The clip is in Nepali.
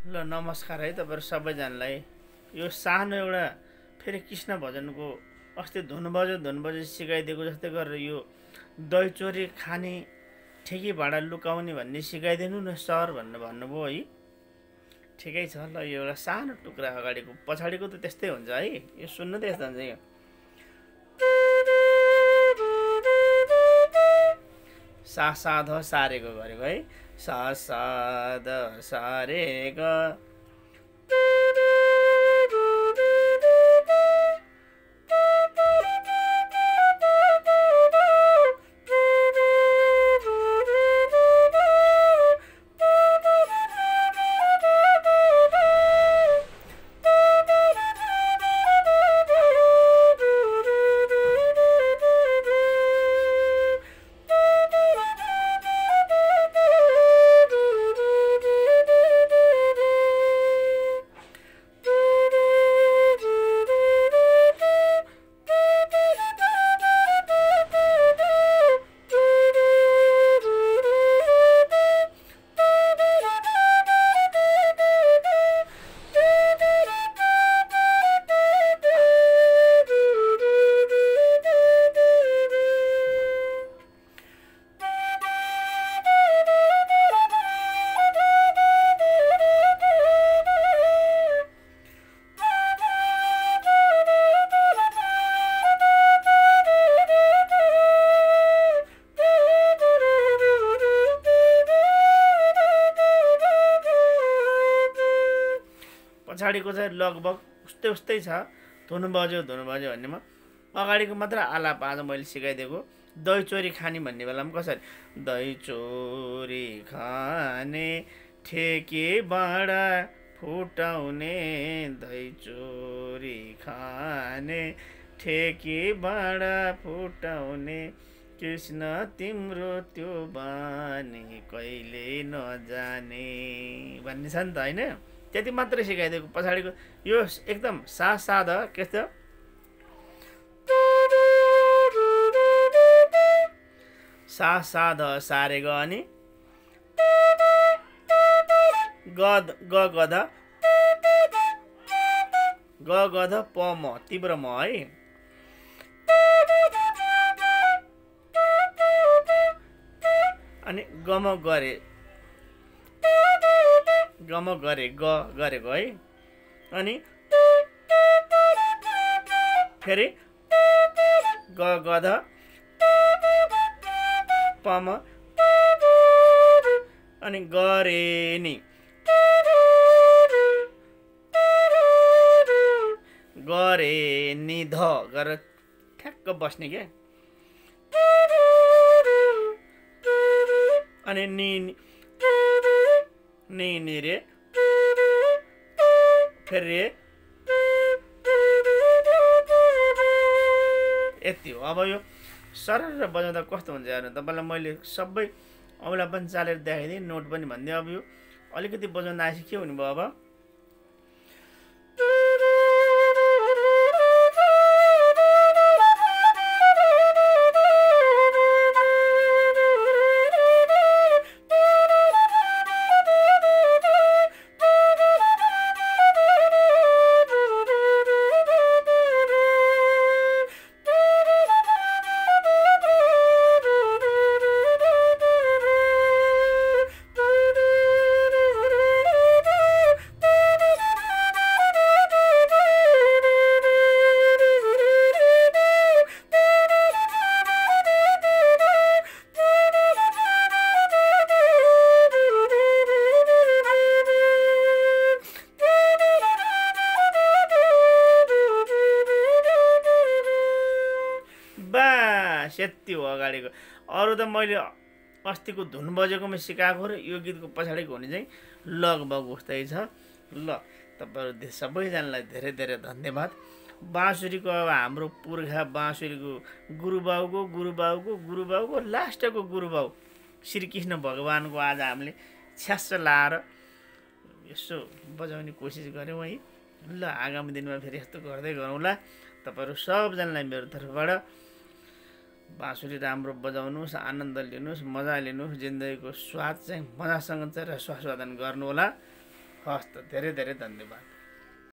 ल नमस्कार है तपाईँहरू सबैजनालाई। यो सानो एउटा फेरि कृष्ण भजनको अस्ति धुन बज्यो सिकाइदिएको जस्तै गरेर यो दही चोरी खाने ठेकी भाँडा लुकाउने भन्ने सिकाइदिनु न सर भनेर भन्नुभयो है। ठिकै छ ल, यो एउटा सानो टुक्रा अगाडिको पछाडिको त त्यस्तै हुन्छ है। यो सुन्नु त यस्तो हुन्छ यो सा सा ध सारेको गरेको है। सा सा ध सारे ग पछाडिको चाहिँ लगभग उस्तै उस्तै छ। धुन बज्यो भन्नेमा अगाडिको मात्र आलाप आज मैले सिकाइदिएको। दही चोरी खाने भन्ने बेलामा कसरी दही चोरी खाने ठेके बाँडा फुटाउने, दही चोरी खाने ठेके बाँडा फुटाउने, कृष्ण तिम्रो त्यो बानी कहिले नजाने भन्ने छ नि त होइन। त्यति मात्रै सिकाइदिएको। पछाडिको यो एकदम सादा के छ सा ध सारे ग अनि ग गध प म तीव्र म है। अनि गम गरे ग गरेको है। अनि फेरि ग गध पम अनि गरे नि ध गरेर ठ्याक्क बस्ने के। अनि नि रे फेरि रे यति हो। अब यो सरर बजाउँदा कस्तो हुन्छ हेर्नु तपाईँलाई मैले सबै औँला पनि चालेर देखाइदिएँ, नोट पनि भनिदिएँ। अब यो अलिकति बजाउँदा आएपछि के हुने भयो अब यति हो अगाडिको। अरू त मैले अस्तिको धुन बजेकोमा सिकाएको र यो गीतको पछाडिको हुने चाहिँ लगभग उस्तै छ। ल तपाईँहरू सबैजनालाई धेरै धेरै धन्यवाद। बाँसुरीको अब हाम्रो पुर्खा बाँसुरीको गुरुबाउको लास्टको गुरुबाउ श्रीकृष्ण भगवानको आज हामीले छ्यास लाएर यसो बजाउने कोसिस गऱ्यौँ है। ल आगामी दिनमा फेरि यस्तो गर्दै गरौँला। तपाईँहरू सबजनालाई मेरो तर्फबाट बाँसुरी राम्रो बजाउनुहोस्, आनन्द लिनुहोस्, मजा लिनुहोस्, जिन्दगीको स्वाद चाहिँ मजासँग चाहिँ स्वास्वादन गर्नुहोला। हस् त, धेरै धेरै धन्यवाद।